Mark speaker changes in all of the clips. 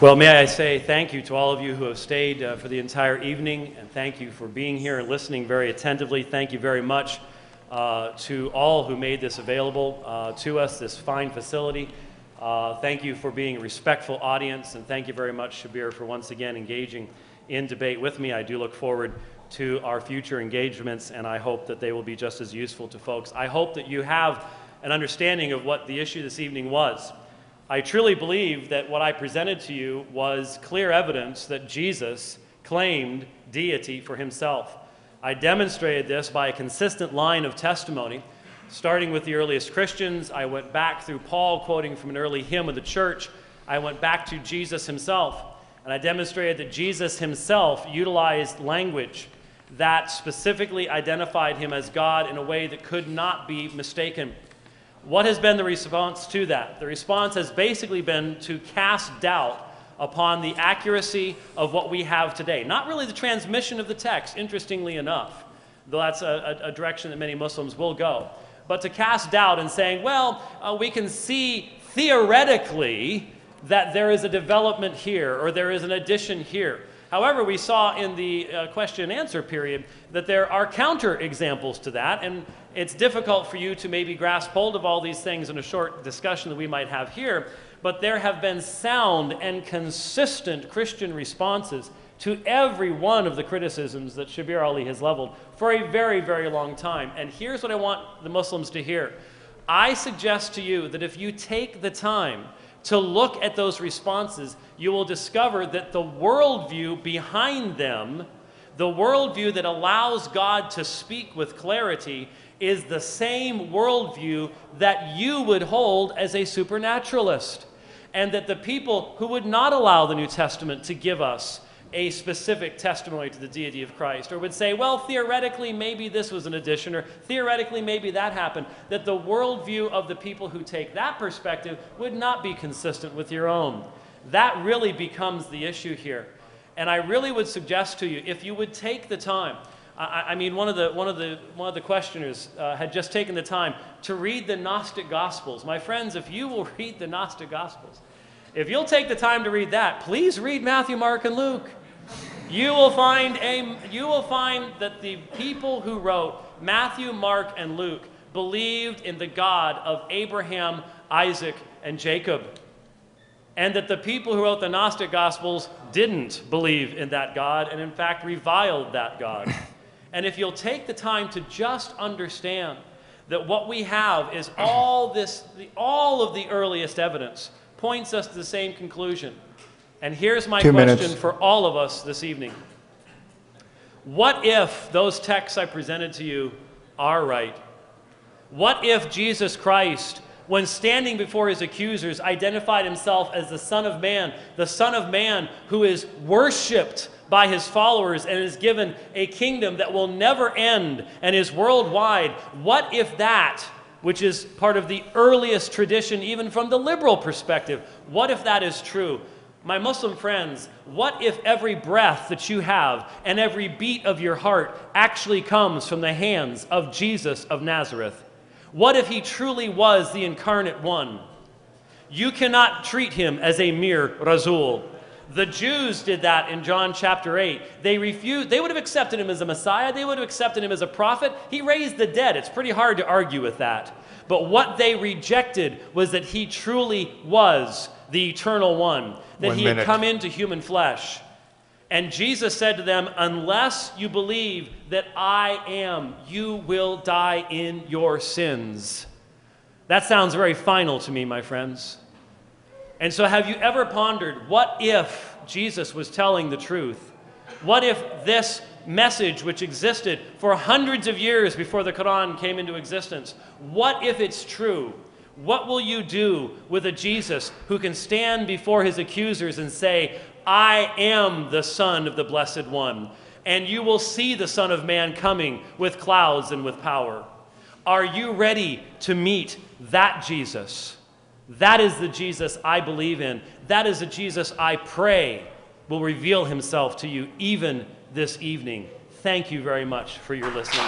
Speaker 1: Well, may I say thank you to all of you who have stayed for the entire evening, and thank you for being here and listening very attentively. Thank you very much to all who made this available to us, this fine facility. Thank you for being a respectful audience, and thank you very much, Shabir, for once again engaging in debate with me. I do look forward to our future engagements, and I hope that they will be just as useful to folks. I hope that you have an understanding of what the issue this evening was. I truly believe that what I presented to you was clear evidence that Jesus claimed deity for himself. I demonstrated this by a consistent line of testimony. Starting with the earliest Christians, I went back through Paul quoting from an early hymn of the church. I went back to Jesus himself, and I demonstrated that Jesus himself utilized language that specifically identified him as God in a way that could not be mistaken. What has been the response to that? The response has basically been to cast doubt upon the accuracy of what we have today. Not really the transmission of the text, interestingly enough, though that's a direction that many Muslims will go, but to cast doubt and saying, well, we can see theoretically that there is a development here or there is an addition here. However, we saw in the question and answer period that there are counter examples to that, and it's difficult for you to maybe grasp hold of all these things in a short discussion that we might have here, but there have been sound and consistent Christian responses to every one of the criticisms that Shabir Ali has leveled for a very, very long time. And here's what I want the Muslims to hear. I suggest to you that if you take the time to look at those responses, you will discover that the worldview behind them, the worldview that allows God to speak with clarity, is the same worldview that you would hold as a supernaturalist. And that the people who would not allow the New Testament to give us a specific testimony to the deity of Christ, or would say, well, theoretically, maybe this was an addition, or theoretically, maybe that happened, that the worldview of the people who take that perspective would not be consistent with your own. That really becomes the issue here. And I really would suggest to you, if you would take the time, I mean, one of the questioners had just taken the time to read the Gnostic Gospels. My friends, if you will read the Gnostic Gospels, if you'll take the time to read that, please read Matthew, Mark, and Luke. You will find that the people who wrote Matthew, Mark, and Luke believed in the God of Abraham, Isaac, and Jacob. And that the people who wrote the Gnostic Gospels didn't believe in that God, and in fact reviled that God. And if you'll take the time to just understand that what we have is all of the earliest evidence points us to the same conclusion. And here's my question for all of us this evening. What if those texts I presented to you are right? What if Jesus Christ, when standing before his accusers, identified himself as the Son of Man who is worshipped by his followers and is given a kingdom that will never end and is worldwide? What if that, which is part of the earliest tradition even from the liberal perspective, what if that is true? My Muslim friends, what if every breath that you have and every beat of your heart actually comes from the hands of Jesus of Nazareth? What if he truly was the incarnate one? You cannot treat him as a mere Rasul. The Jews did that in John chapter 8. They refused. They would have accepted him as a Messiah. They would have accepted him as a prophet. He raised the dead. It's pretty hard to argue with that. But what they rejected was that he truly was the eternal one, that he had come into human flesh. And Jesus said to them, unless you believe that I am, you will die in your sins. That sounds very final to me, my friends. And so have you ever pondered, what if Jesus was telling the truth? What if this message, which existed for hundreds of years before the Quran came into existence, what if it's true? What will you do with a Jesus who can stand before his accusers and say, I am the Son of the Blessed One, and you will see the Son of Man coming with clouds and with power? Are you ready to meet that Jesus? That is the Jesus I believe in. That is the Jesus I pray will reveal himself to you even this evening. Thank you very much for your listening.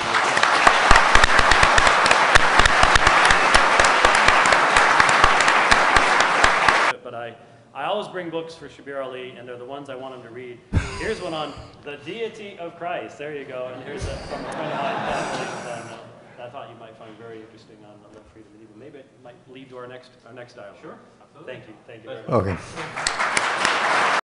Speaker 1: But I always bring books for Shabir Ali, and they're the ones I want him to read. Here's one on the deity of Christ. There you go. And here's from a friend of mine, I thought you might find very interesting on love, freedom, and evil. Maybe it might lead to our next dialogue.
Speaker 2: Sure, absolutely.
Speaker 1: Thank you very much.
Speaker 3: Okay.